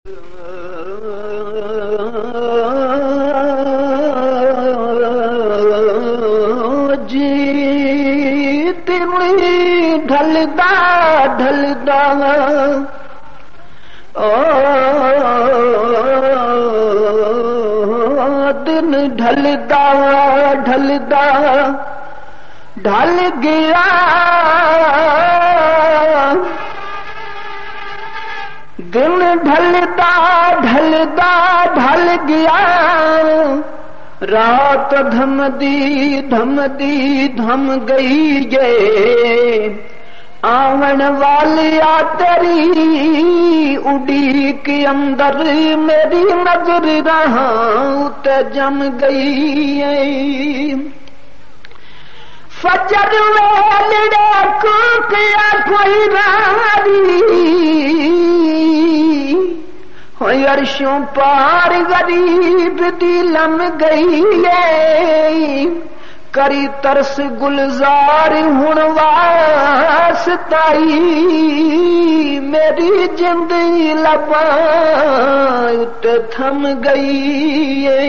ڈھلدا ڈھلدا دن ڈھلدا ڈھلدا ڈھل گیا دن ڈھلدا ڈھلدا ڈھل گیا رات دھمدی دھمدی دھم گئی یہ آون والی تیری اڈیک اندر میری نظر رہا تے جم گئی فجر ویلڑے کو کیا کوئی راری عرشوں پار غریب دی لم گئی ہے کری ترس گلزار ہن واسطائی میری زندگی لباں تے تھم گئی ہے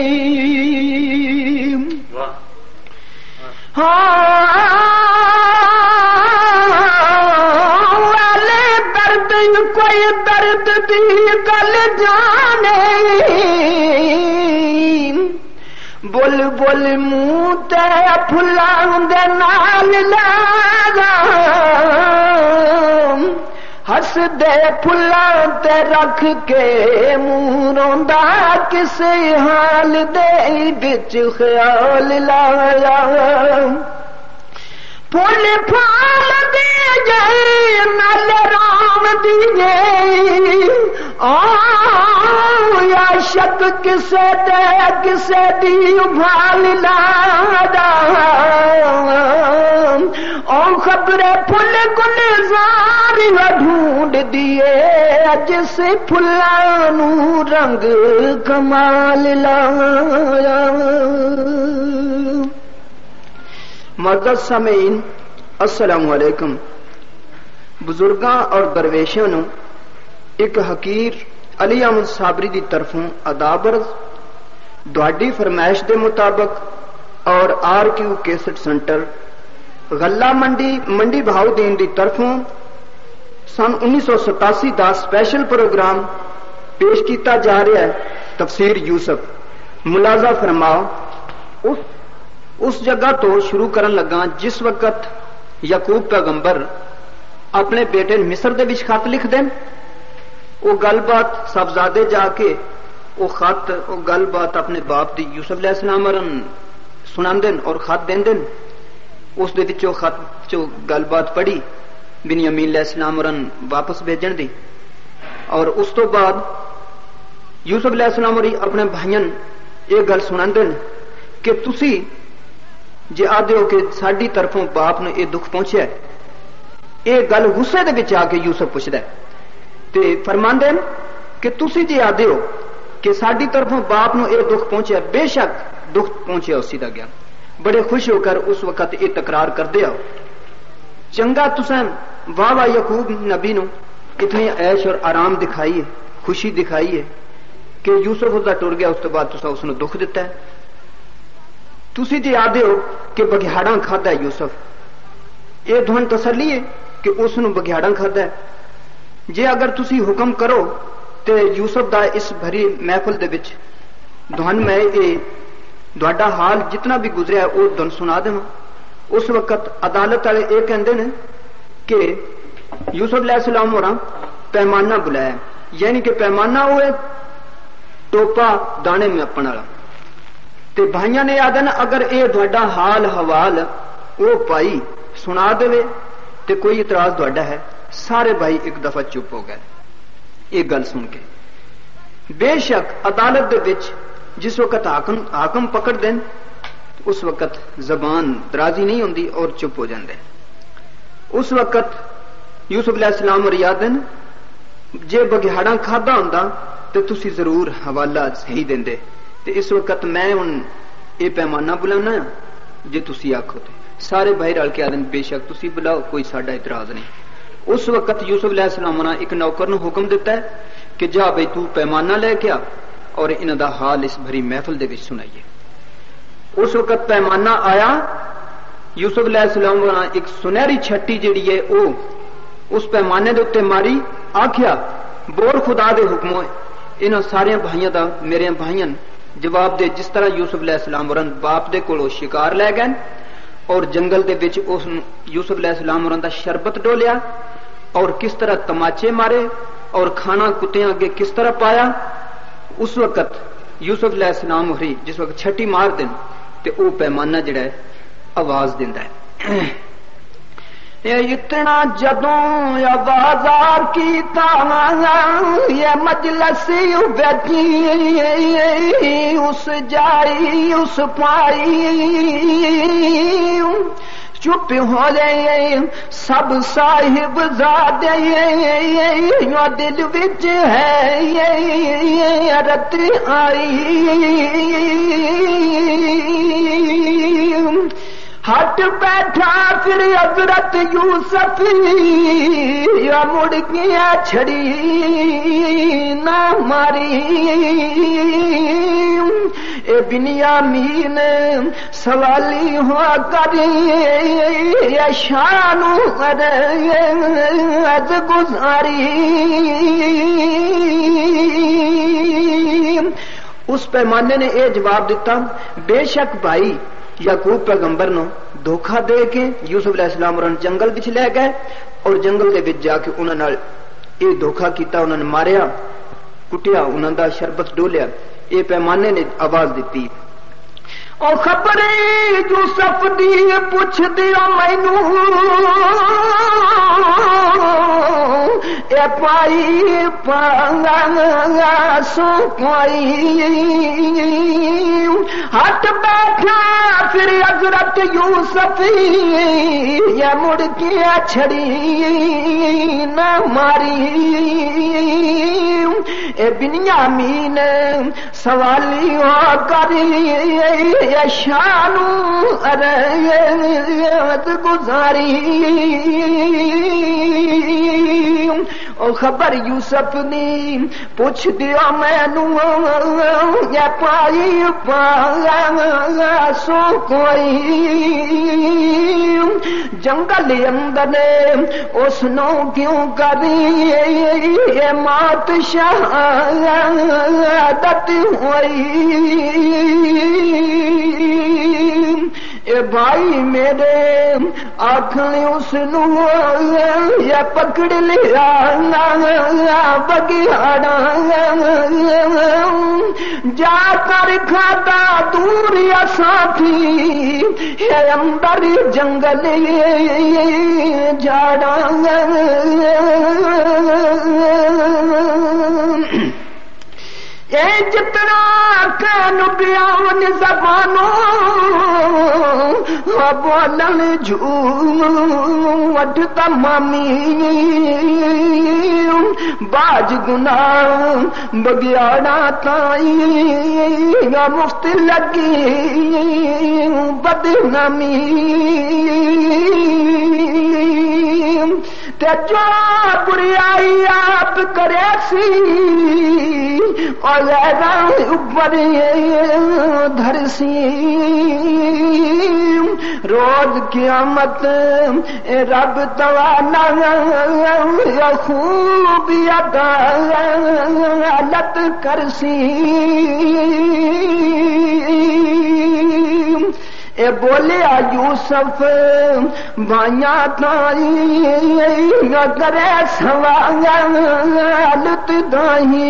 کوئی درد دی گل جانے بول بول منہ تے پھلاں دے نال لاگا ہس دے پھلاں تے رکھ کے منہ روندا کسے حال دے وچ خیال لایا پھول پھال دے جائے نال رام دیے یا شک کسے دی ابھال لادا او خبر پھل گلزار ڈھونڈ دیے جس پھلاں نو رنگ کمال لایا معزز سامعین السلام علیکم بزرگاں اور درویشاں نو ایک حقیر علی احمد صابری دی طرفوں ادابرز دواڈی فرمائش دے مطابق اور آر کیو کیسٹ سینٹر غلہ منڈی بہاؤدین دی طرفوں سن 1987 دا سپیشل پروگرام پیش کیتا جا رہا ہے تفسیر یوسف ملاحظہ فرماؤ اس جگہ تو شروع کرن لگا جس وقت یعقوب پیغمبر اپنے بیٹے مصر دے وچ خط لکھ دین وہ گل بات صاحبزادے جا کے وہ خط وہ گل بات اپنے باپ دی یوسف علیہ السلام سنان دین اور خط دین دین اس دے وچوں خط چو گل بات پڑھی بنیامین علیہ السلام واپس بھیجن دی اور اس تو بعد یوسف علیہ السلام اپنے بھائیاں یہ گل سنان دین کہ تسی جے آدھے ہو کہ ساڈی طرفوں باپ نے یہ دکھ پہنچیا ہے یہ گل غصے دے وچ آ کے یوسف پوچھدا ہے تے فرماندے کہ تسی جے آدھے ہو کہ ساڈی طرفوں باپ نو یہ دکھ پہنچیا بے شک دکھ پہنچیا اسی دا گیا بڑے خوش ہو کر اس وقت یہ تکرار کردے آؤ چنگا تساں واہ واہ یعقوب نبی نو اتنی عیش اور آرام دکھائی ہے خوشی دکھائی ہے کہ یوسف اس دا ٹر گیا اس تو بعد تساں اس نو دکھ دتا ہے تسی جی آدھے ہو کہ بگیاڑاں کھادا ہے یوسف یہ دھن تسلی ہے کہ اس نو بگیاڑاں کھادا ہے جے اگر تسی حکم کرو تے یوسف دا اس بھری محفل دے وچ دھن میں یہ دھاڈا حال جتنا بھی گزریا ہے وہ دھن سنا دے اس وقت عدالت والے یہ کہندے نے کہ یوسف علیہ السلام ہوراں پیمانہ بلایا یعنی کہ پیمانہ ہوئے ٹوپا دانے میں اپن والا تے بھائیاں نے یاد ہے نا اگر اے دھاڈا حال حوال وہ پائی سنا دے تے کوئی اعتراض دھاڈا ہے سارے بھائی ایک دفعہ چپ ہو گئے ایک گل سن کے بے شک عدالت دے وچ جس وقت حاکم پکڑ دین اس وقت زبان درازی نہیں ہوندی اور چپ ہو جاندے اس وقت یوسف علیہ السلام اور یاد ہے جے بگیاڑاں کھادا ہوندا تے تسی ضرور حوالہ صحیح دیندے تے اس وقت میں ہن یہ پیمانہ بلانا جے تسی آکھو تے سارے بھائی رل کے آدن بے شک تسی بلاؤ کوئی ساڈا اعتراض نہیں اس وقت یوسف علیہ السلام نے ایک نوکر نو حکم دیتا ہے کہ جا بھئی تو پیمانہ لے کے آ اور انہاں دا حال اس بھری محفل دے وچ سنائیے۔ اس وقت پیمانہ آیا، یوسف علیہ السلام نے ایک سنہری چھٹی جڑی ہے او اس پیمانے دے اوتے ماری، آکھیا بول خدا دے حکم ہوئے انہاں سارے بھائیاں دا میرے بھائیاں جواب دے جس طرح یوسف علیہ السلام ورن باپ دے کولوں شکار لے گئے اور جنگل دے وچ اس یوسف علیہ السلام ورن دا شربت ڈولیا اور کس طرح تماچے مارے اور کھانا کتیاں اگے کس طرح پایا، اس وقت یوسف علیہ السلام ہوری جس وقت چھٹی مار دین تے او پیمانہ جڑا ہے آواز دیندا ہے۔ اتنا جدوں آوازار کی یہ مجلس بیٹھی اس جائی اس پائی چپ ہو جائے سب صاحب زادے دل وچ ہے رت آئی ہٹ بیٹھا پھر حضرت یوسف یا مڑ گیا چھڑی نہ ماری اے بنیامین سوالی ہوا کری یا شان از گزاری۔ اس پیمانے نے اے جواب دیتا بے شک بھائی یعقوب پیغمبر نو دھوکھا دے کے یوسف علیہ السلام اور جنگل وچ لے گئے اور جنگل دے وچ جا کے انہاں نال اے دھوکھا کیتا، انہاں نے ماریا کٹیا، انہاں دا شربت ڈولیا۔ اے پیمانے نے آواز دیتی او خبر یوسف دی پوچھ دیو مینوں اے پائی پانگا سو پائی ہٹ بیٹھا پھر حضرت یوسف یا مڑ کے چھڑی نہ ماری اے بنیامین سوالی ہو کری یا شانو ارد گزاری۔ او خبر یوسف نی پوچھ دیو مینوں یا پائی پایا سو کوئی جنگل اندر اس نو کیوں کری یہ موت شہادت ہوئی۔ اے بھائی میرے آنکھیں اس نو یا پکڑ لیا بگیاڑا جا کر کھاتا دور یا ساتھی ہے اندر جنگل جاڑا اے جتنا کان بیان زبانوں بولن جھوٹ تمامی باج گناہ بگیاڑا تائی مفت لگی بدنامی تے جو بریائی آپ کرے سی اور اوپر دھر سی روز قیامت رب توانا خوب عدالت کرسی۔ اے بولیا یوسف بھائیاں تائی کرے سوالت دائی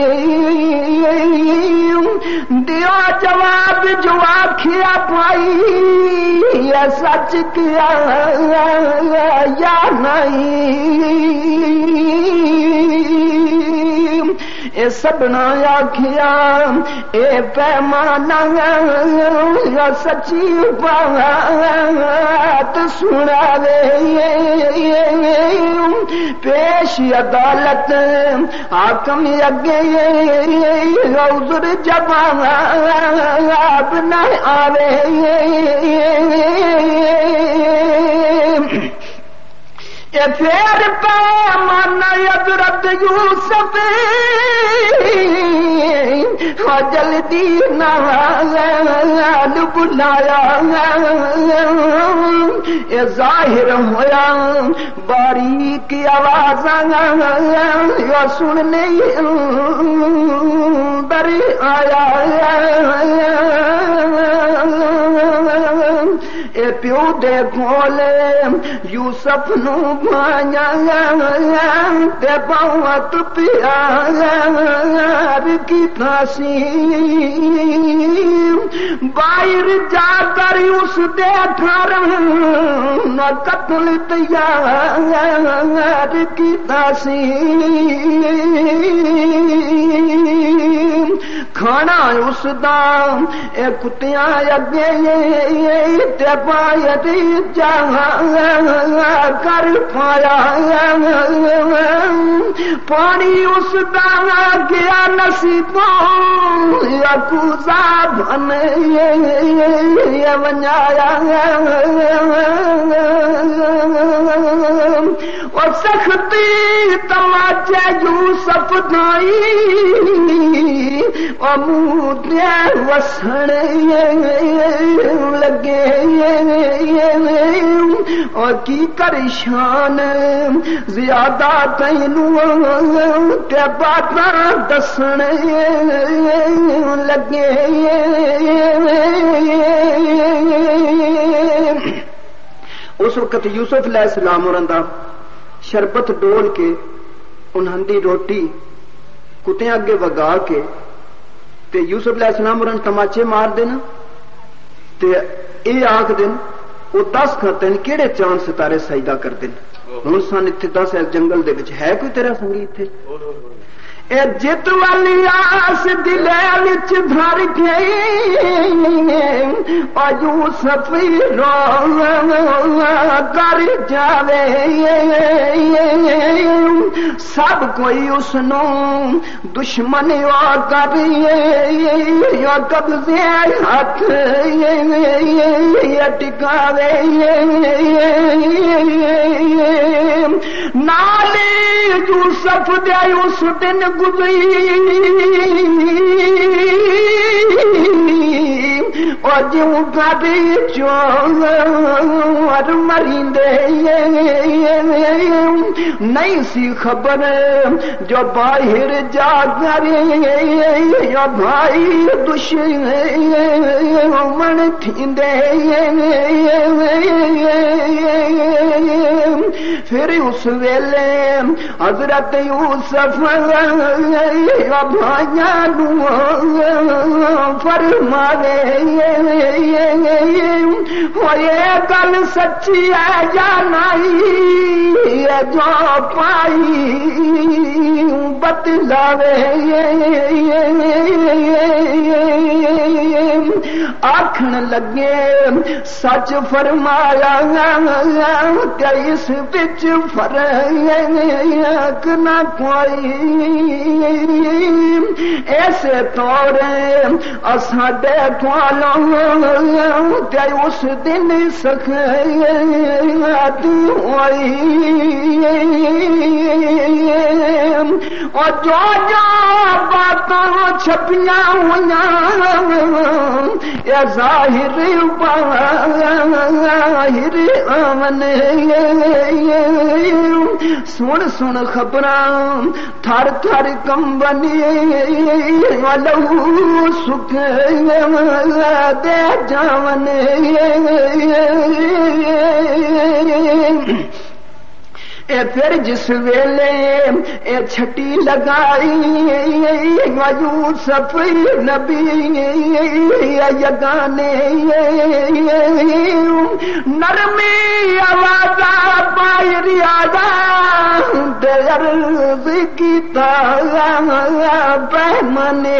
دیو جواب جو آکھیا پائی یا سچ کیا یا نہیں اے سبنا آکھیا اے پیمانہ یا سچی بات سنا لے پیش عدالت حاکم اگے عذر جواب نہ آوے پھر پیمان حضرت یوسف جلدی نال بلایا یہ ظاہر ہویا باریک آواز سننے در آیا اے پیو دے کھولے یوسف نو بھایا تے بہت پیار کی تاسی باہر جا کر اس دے گھر نہ قتل تیار کی تاسی کھانا اس دا اے کتیاں اگے تے پایت جہاں کر پایا پانی اس دا گیا نصیبوں یکوزا بن ونجایا اور سختی تماچے یوسف دائی اور مودے وسن لگے اور کی کرشان زیادہ تینوں تے باتاں دسن لگے اس وقت یوسف علیہ السلام اور شربت ڈول کے انہاں دی روٹی کتے اگے وگا کے تے یوسف علیہ السلام اور تماچے مار دینا تے اے آکھ دن وہ 10 کھاتے ہیں کیڑے چاند ستارے سجدہ کر دن ہن سن اتنے 10 جنگل دے وچ ہے کوئی تیرا سنگی اتنے اے جت والی آس دلے وچ بھر گئی اور یوسف رو کر جاوے سب کوئی اس نو دشمن کر قبضے ہاتھ ٹکاوے نالی یوسف دے اس دن گزری اور جوں گھڑی چور مریندے نہیں سی خبر جو باہر جا کر یا بھائی دشمن تھیندے پھر اس ویلے حضرت یوسف بھائیاں نو فرماوے یہ گل سچی ہے یا نہیں جو پائی بتلاوے آکھن لگے سچ فرمایا کہ اس بچ فرق نہ کوئی ایسے طور اساڈے کولوں تے اس دن سخت ہوئی اور جو باتاں چھپیاں ہوئیاں یا ظاہر باہر آمن سن سن خبراں تھر تھر کمبنی لہو سکھ دے جاون اے پھر جس ویلے اے چھٹی لگائی یوسف نبی یگانے نرمی آواز باہر آیا عرض کیتا پیمانے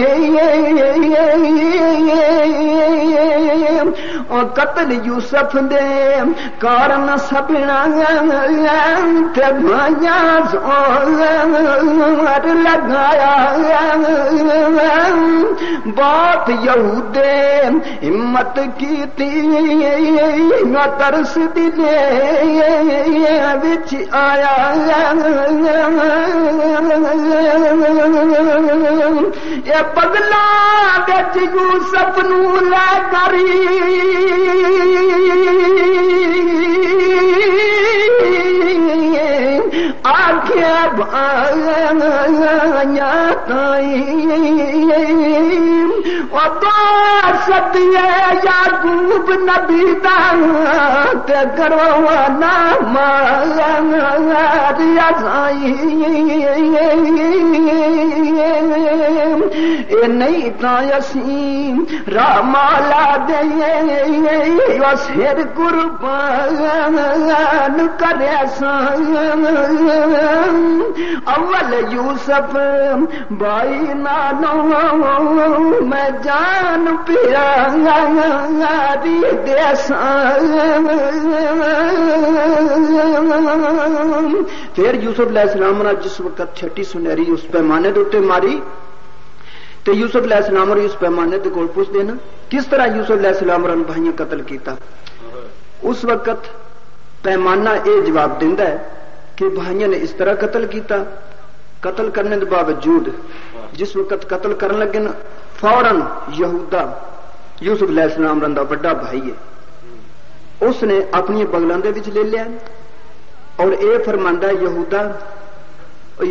اور قتل یوسف دے کارن سبنا تے بھائیاں زور لگایا بہت یہودے ہمت کیتی ترس دلے وچ آیا یہ بدلا وچ یوسف نو لے کری آکھیا بھایا تائی سدیے یعقوب نبی دا تے کروانا ماریا سائی اے نہیں تا یسیم رامالا دے سر قربان کرے اول یوسف بھائی نانو میں جان پیا پھر یوسف علیہ السلام نے جس وقت چھٹی سنہری اس پیمانے دے ماری تو یوسف علیہ السلام نے اس پیمانے دے کول پوچھ دینا کس طرح یوسف علیہ السلام نے بھائیاں قتل کیتا. اس وقت پیمانہ اے جواب دیندا ہے کہ بھائیوں نے اس طرح قتل کیتا. قتل کرنے کے باوجود جس وقت قتل کرن لگے نا فوراً یہودا یوسف علیہ السلام رندا بڑا بھائی ہے اس نے اپنی بغلاں دے وچ لے لیا اور اے فرماندا یہودا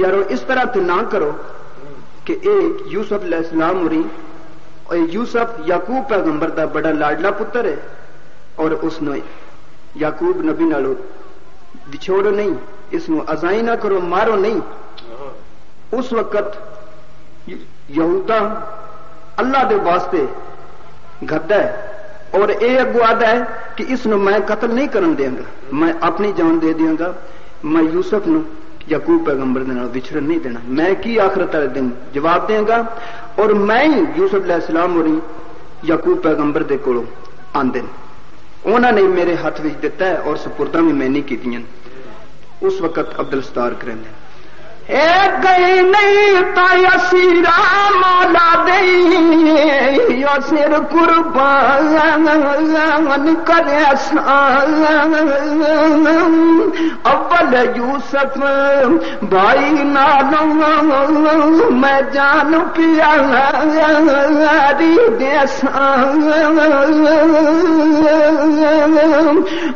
یارو اس طرح تے نہ کرو کہ اے یوسف علیہ السلام ہوری اور یوسف یعقوب پیغمبر دا بڑا لاڈلا پتر ہے اور اس نے یعقوب نبی نالو بچھوڑو نہیں اس نو ازائی نہ کرو مارو نہیں. اس وقت یہودا اللہ دے واسطے گھدا ہے اور اے اگو آدا ہے کہ اس نو میں قتل نہیں کرن دیاں گا میں اپنی جان دے دیاں گا میں یوسف نو یعقوب پیغمبر دے نال وچھڑن نہیں دینا میں کی آخرت والے دن جواب دیاں گا اور میں ہی یوسف علیہ السلام اور یعقوب پیغمبر دے کولوں آندے انہاں نے میرے ہاتھ وچ دتا ہے اور سپرداں بھی میں نہیں کیتیاں. اس وقت عبدالستار کرنے اے گئی نہیں تا یسیرا مولا دے یا سر قربان کرے اول یوسف بھائی نالو میں جان پیا دی دیسا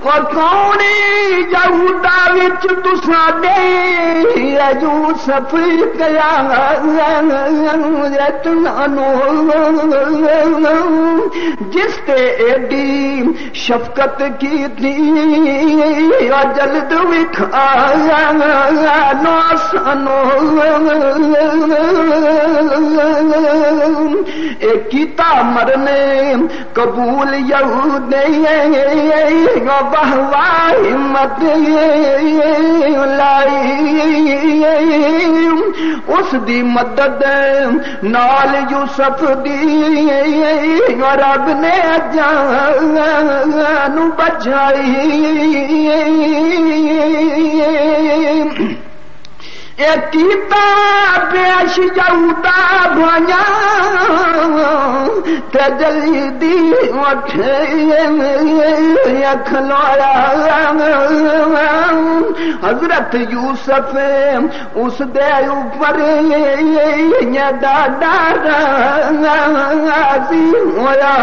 اور کوڑی یہودا وچ تساں دے یوسف کیا جس تے ایڈی شفقت کی تھی جلد وکھایا ناسانو کیتا مرنے قبول یہودی بہوا ہمت لائی اس دی مدد نال یوسف دی رب نے جان بچائی. کیتا پیش یہودا بھایا تے جلدی اٹھے کھلویا حضرت یوسف اس دے اوپر ڈاڈا راضی ہویا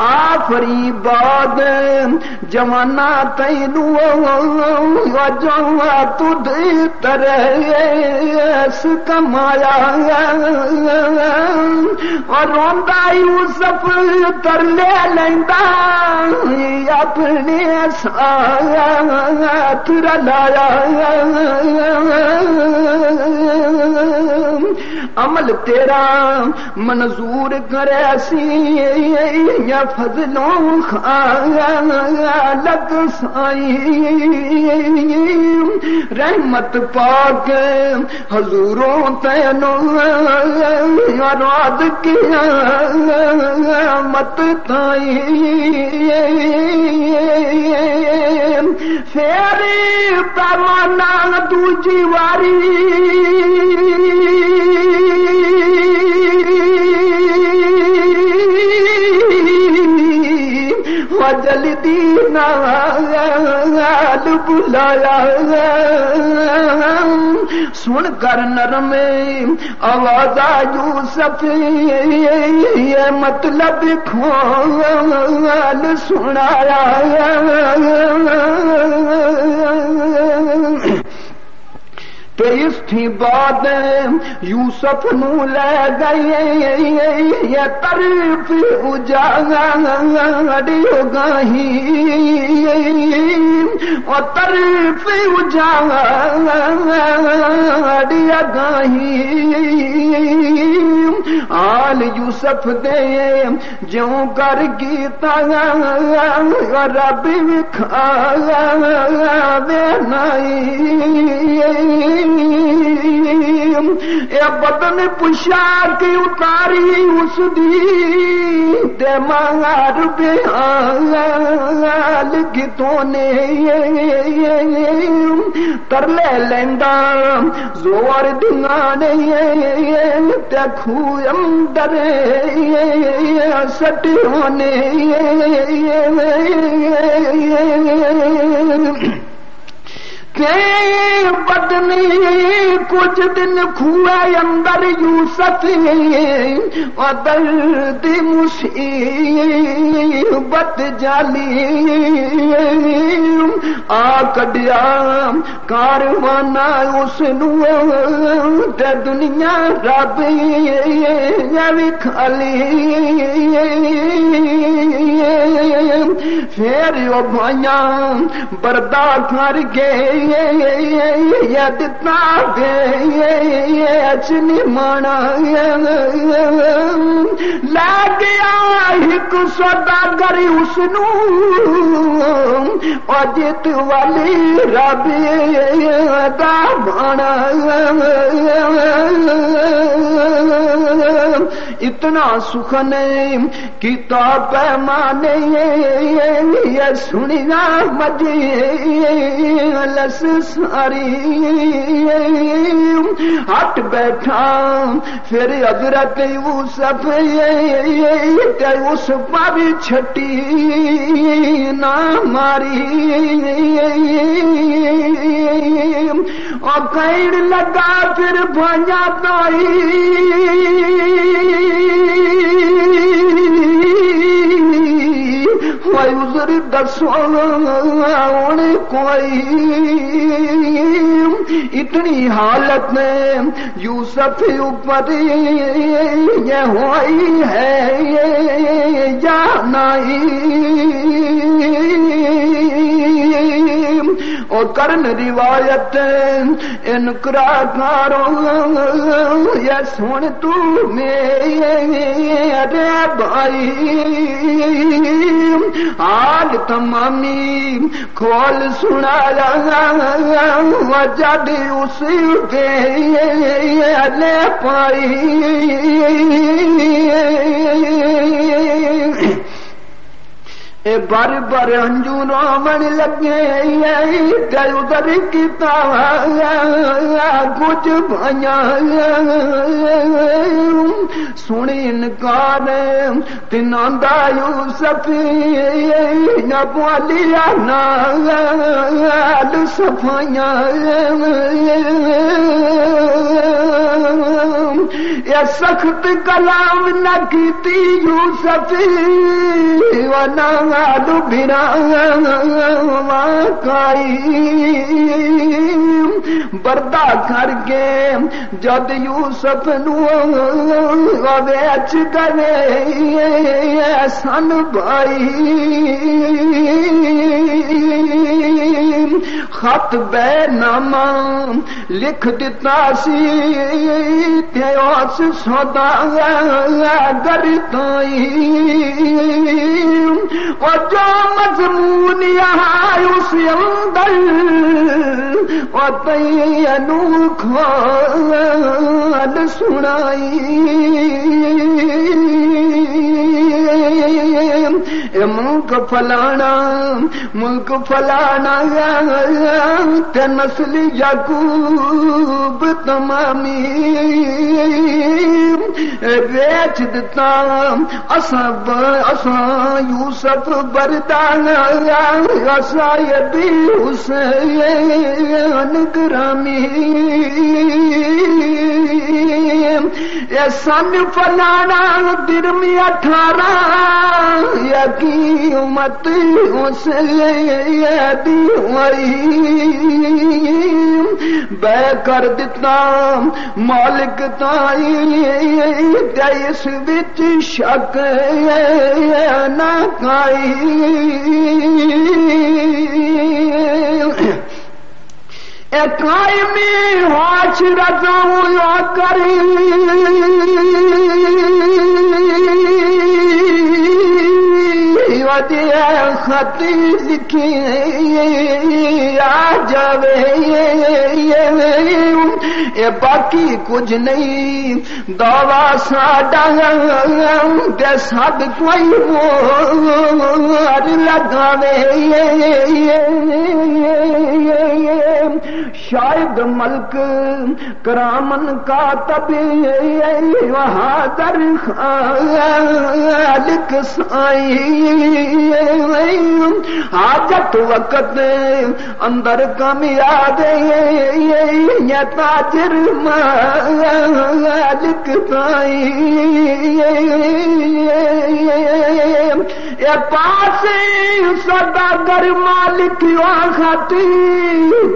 آفری باد جوانا تینو وجوا تد ترس کمایا اور روندا یوسف ترلے لیندا اپنے ساتھ رلایا عمل تیرا منظور کرے سی یا فضلوں لگ سائی رحمت پاک حضوروں تینوں راد کیا مت تائی پھر پیمانہ دوجی واری نال بلایا سن کر نرم آواز یوسف یہ مطلب کھول سنایا اس تھی بات یوسف نو لے گئے یہ طرف اجاڑی گاہی اور طرف اجاڑی گاہی آل یوسف دے جو کر گیتا رب وکھا وے نائی اے بدن پوشاک اتاری اس دی تے مار بیال گتوں نے ترلے لیندا زور دنگانے تے کھو اندر سٹیونے بدنی کچھ دن کھوئے اندر یوسف اور درد مصیبت جالی آ کڈیا کاروانا اس نو تے دنیا رب وکھالی پھر او بھائیاں بردا کر گئے دتا دے اچنی مانا لے گیا ایک سوداگر اس نو جیت والی رب دا بھانا اتنا سخن کتاب پیمانے یہ سنیا مجھے لس ساری ہٹ بیٹھا پھر حضرت یوسف اس پر چھٹی نہ ماری اور کہیں لگا پھر بھایا دائی عذر دسو کوئی اتنی حالت میں یوسف اوپر یہ ہوئی ہے یا نہیں اور کرن روایت انکرا کاروں یہ سن تو میرے بھائی آج تمامی کھول سنایا جد اس کے لے پائی بار بار ہنجو رومن لگے ادھر کیتا کچھ بھائیاں سنی انکار تنہاں دا یوسف نہ بولیا نال صفائیاں یہ سخت کلام نہ کیتی یوسف ونالو بنا واقعی بردا کر کے جد یوسف نو ویچ کرے سن بھائی خط بے نامہ لکھ دیتا سی تے اس سودا گرتائی اور جو مضمون یہاں اس اندر اور تینو کھول سنائی ملک فلانا تے نسل یعقوب تمامی بیچ دتا اساں یوسف بردان اساں ابی حسین گرامی یہ سن فلانا درمی 18 یقی امت حسین ہوئی بے کر دتا مالک تائی اس وچ شک نہ کائی قائمی واچ رضاؤں یا کری ودیا خطی لکھی آ جاوے یہ باقی کچھ نہیں دعویٰ ساڈا دے سب کوئی مہر لگاوے شاید ملک کرامن کا طبی وہادر خالق سائی حاجت وقت اندر کامیاب یہ تاجر مالک سائی یہ پاس سوداگر مالک وقتی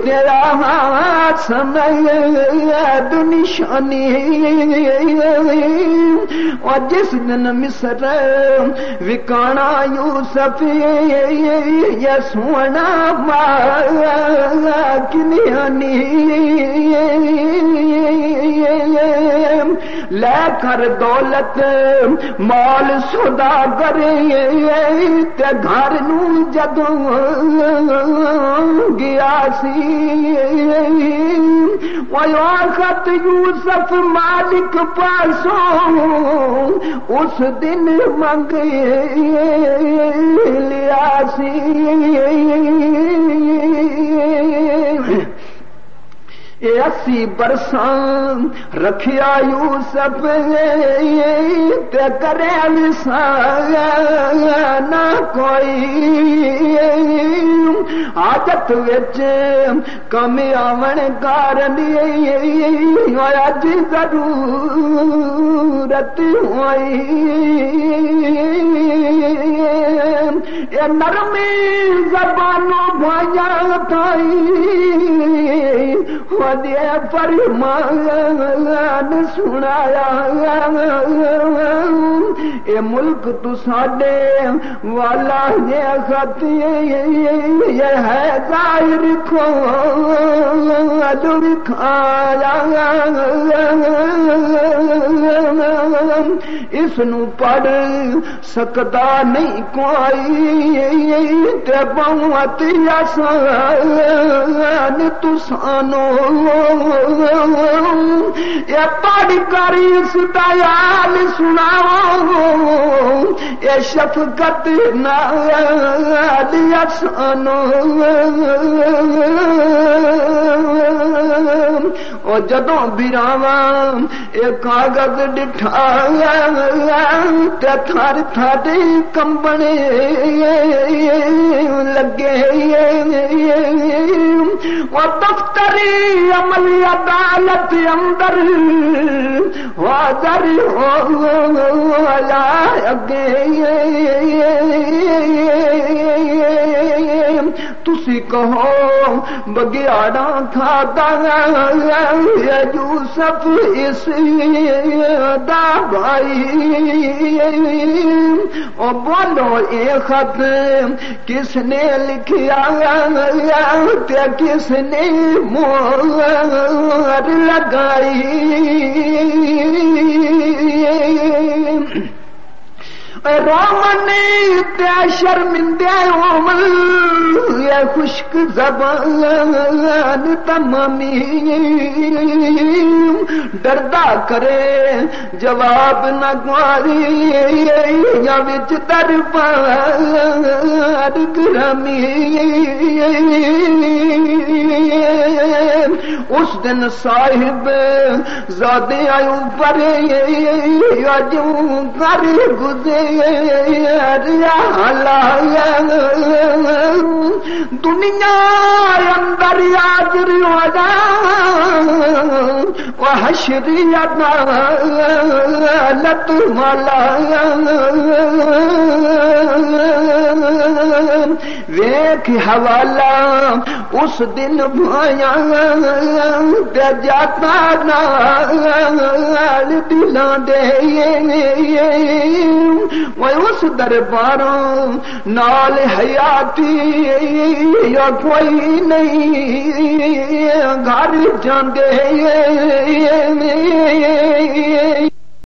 تیرا سمید نشانی اور جس دن مصر وکانا یوسف یہ سونا کنیانی لے کر دولت مال سوداگر تے گھر نو جدوں گیا سی وقت یوسف مالک پاسوں اس دن منگ لیا سی اے 80 برساں رکھیا یوسف تے کرے نہ کوئی عادت وچ کمی آون کارن اج ضرورت ہوئی اے نرمی زبانوں بھایا تھائی ودیا فرمان سنایا اے ملک تو ساڈے والا یہ خط یہ ہے ظاہر کھول کھایا اس نو پڑھ سکتا نہیں کوئی تے بہت آسان تسانو یہ پڑھ کر اس دیال سناؤ یہ شفقت نال آسانو اور جدوں براواں یہ کاغذ ڈٹھا تے تھر تھر کمبنے لگے وہ دفتری عمل عدالت اندر حاضر ہویا اگے تسی کہو بگیاڑا کھاتا یوسف اس دا بھائی اور بولو اے خط کس نے لکھیا تے کس نے مہر لگائی رومنی تے شرمندے عمل یہ خشک زبان تمامی ڈردا کرے جواب نہ گواری یا وچ دربار گرامی اس دن صاحب زادے آئیوں پر اجوں کر گزر حالا دنیا اندر حاضر ہو جا وحشری عدالت والا ویکھ حوالہ اس دن بھایا جاتا نال دلاں دے اس درباروں نال حیاتی یا کوئی نہیں گھر جاندے